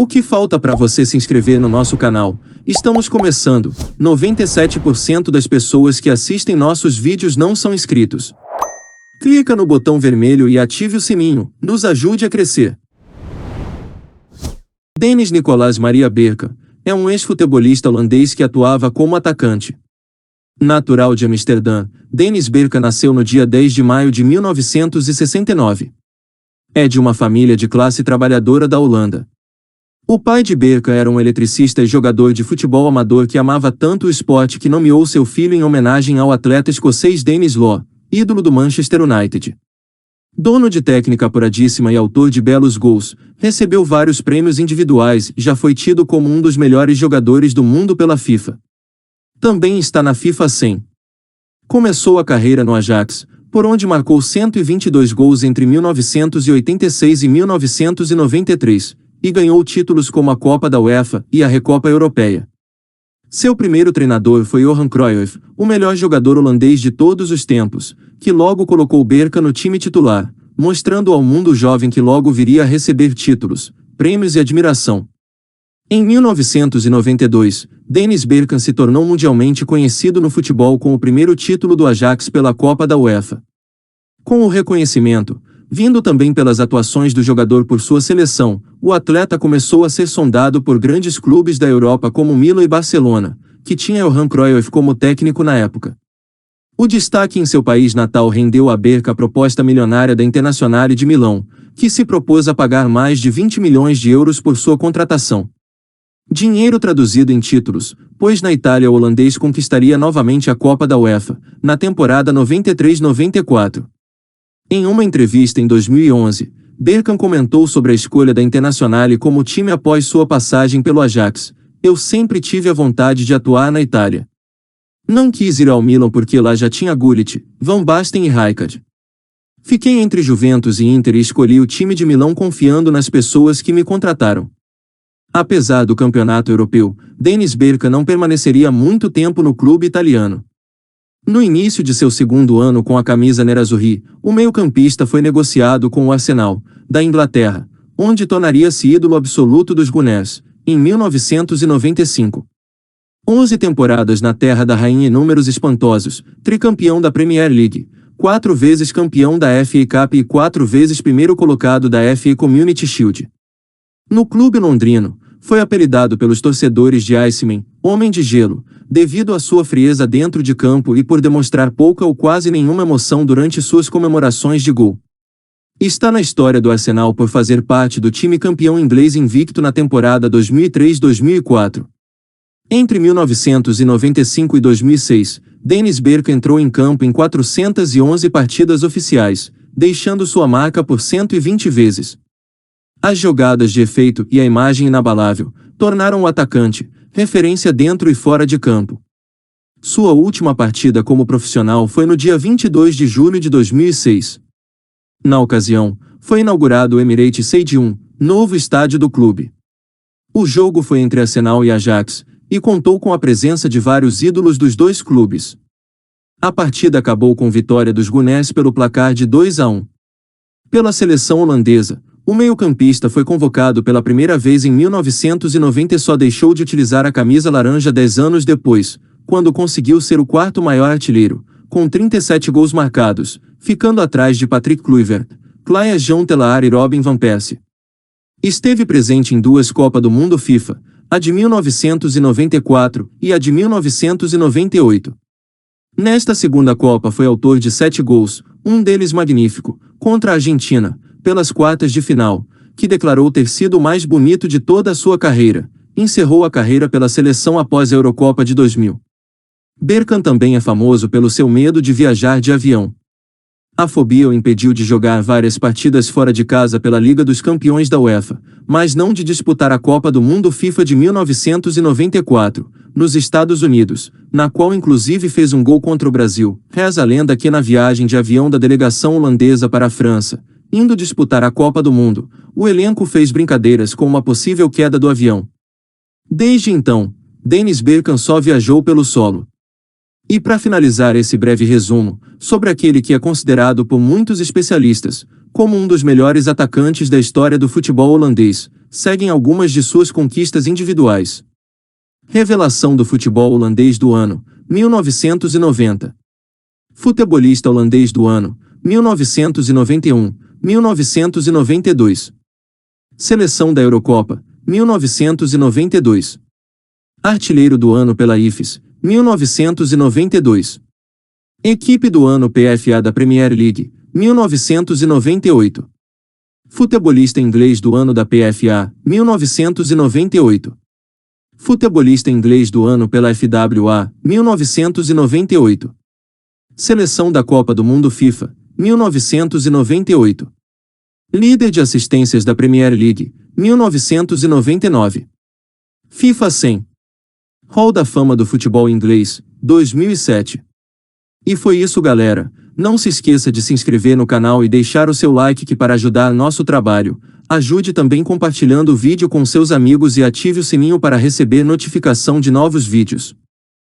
O que falta para você se inscrever no nosso canal? Estamos começando. 97% das pessoas que assistem nossos vídeos não são inscritos. Clica no botão vermelho e ative o sininho. Nos ajude a crescer. Dennis Nicolas Maria Bergkamp é um ex-futebolista holandês que atuava como atacante. Natural de Amsterdã, Dennis Bergkamp nasceu no dia 10 de maio de 1969. É de uma família de classe trabalhadora da Holanda. O pai de Bergkamp era um eletricista e jogador de futebol amador que amava tanto o esporte que nomeou seu filho em homenagem ao atleta escocês Denis Law, ídolo do Manchester United. Dono de técnica apuradíssima e autor de belos gols, recebeu vários prêmios individuais e já foi tido como um dos melhores jogadores do mundo pela FIFA. Também está na FIFA 100. Começou a carreira no Ajax, por onde marcou 122 gols entre 1986 e 1993, e ganhou títulos como a Copa da UEFA e a Recopa Europeia. Seu primeiro treinador foi Johan Cruyff, o melhor jogador holandês de todos os tempos, que logo colocou Bergkamp no time titular, mostrando ao mundo jovem que logo viria a receber títulos, prêmios e admiração. Em 1992, Dennis Bergkamp se tornou mundialmente conhecido no futebol com o primeiro título do Ajax pela Copa da UEFA. Com o reconhecimento, vindo também pelas atuações do jogador por sua seleção, o atleta começou a ser sondado por grandes clubes da Europa como Milan e Barcelona, que tinha Johan Cruyff como técnico na época. O destaque em seu país natal rendeu a Bergkamp a proposta milionária da Internazionale de Milão, que se propôs a pagar mais de 20 milhões de euros por sua contratação. Dinheiro traduzido em títulos, pois na Itália o holandês conquistaria novamente a Copa da UEFA, na temporada 93-94. Em uma entrevista em 2011, Bergkamp comentou sobre a escolha da Internazionale como time após sua passagem pelo Ajax. Eu sempre tive a vontade de atuar na Itália. Não quis ir ao Milan porque lá já tinha Gullit, Van Basten e Rijkaard. Fiquei entre Juventus e Inter e escolhi o time de Milão confiando nas pessoas que me contrataram. Apesar do campeonato europeu, Dennis Bergkamp não permaneceria muito tempo no clube italiano. No início de seu segundo ano com a camisa nerazzurri, o meio-campista foi negociado com o Arsenal, da Inglaterra, onde tornaria-se ídolo absoluto dos Gunners, em 1995. 11 temporadas na Terra da Rainha e números espantosos, tricampeão da Premier League, 4 vezes campeão da FA Cup e 4 vezes primeiro colocado da FA Community Shield. No clube londrino, foi apelidado pelos torcedores de Iceman, Homem de Gelo, devido à sua frieza dentro de campo e por demonstrar pouca ou quase nenhuma emoção durante suas comemorações de gol. Está na história do Arsenal por fazer parte do time campeão inglês invicto na temporada 2003-2004. Entre 1995 e 2006, Dennis Bergkamp entrou em campo em 411 partidas oficiais, deixando sua marca por 120 vezes. As jogadas de efeito e a imagem inabalável tornaram o atacante referência dentro e fora de campo. Sua última partida como profissional foi no dia 22 de julho de 2006. Na ocasião, foi inaugurado o Emirates Stadium, novo estádio do clube. O jogo foi entre Arsenal e Ajax, e contou com a presença de vários ídolos dos dois clubes. A partida acabou com vitória dos Gunners pelo placar de 2-1. Pela seleção holandesa, o meio-campista foi convocado pela primeira vez em 1990 e só deixou de utilizar a camisa laranja 10 anos depois, quando conseguiu ser o quarto maior artilheiro, com 37 gols marcados, ficando atrás de Patrick Kluivert, Klaas Jan Telaar e Robin van Persie. Esteve presente em 2 Copas do Mundo FIFA, a de 1994 e a de 1998. Nesta segunda Copa foi autor de 7 gols, um deles magnífico, contra a Argentina, pelas quartas de final, que declarou ter sido o mais bonito de toda a sua carreira. Encerrou a carreira pela seleção após a Eurocopa de 2000. Bergkamp também é famoso pelo seu medo de viajar de avião. A fobia o impediu de jogar várias partidas fora de casa pela Liga dos Campeões da UEFA, mas não de disputar a Copa do Mundo FIFA de 1994, nos Estados Unidos, na qual inclusive fez um gol contra o Brasil. Reza a lenda que na viagem de avião da delegação holandesa para a França, indo disputar a Copa do Mundo, o elenco fez brincadeiras com uma possível queda do avião. Desde então, Dennis Bergkamp só viajou pelo solo. E para finalizar esse breve resumo, sobre aquele que é considerado por muitos especialistas como um dos melhores atacantes da história do futebol holandês, seguem algumas de suas conquistas individuais. Revelação do futebol holandês do ano, 1990. Futebolista holandês do ano, 1991, 1992. Seleção da Eurocopa, 1992. Artilheiro do ano pela IFES, 1992. Equipe do ano PFA da Premier League, 1998. Futebolista inglês do ano da PFA, 1998. Futebolista inglês do ano pela FWA, 1998. Seleção da Copa do Mundo FIFA, 1998. Líder de assistências da Premier League, 1999. FIFA 100. Hall da Fama do Futebol Inglês, 2007. E foi isso, galera. Não se esqueça de se inscrever no canal e deixar o seu like, que para ajudar nosso trabalho, ajude também compartilhando o vídeo com seus amigos e ative o sininho para receber notificação de novos vídeos.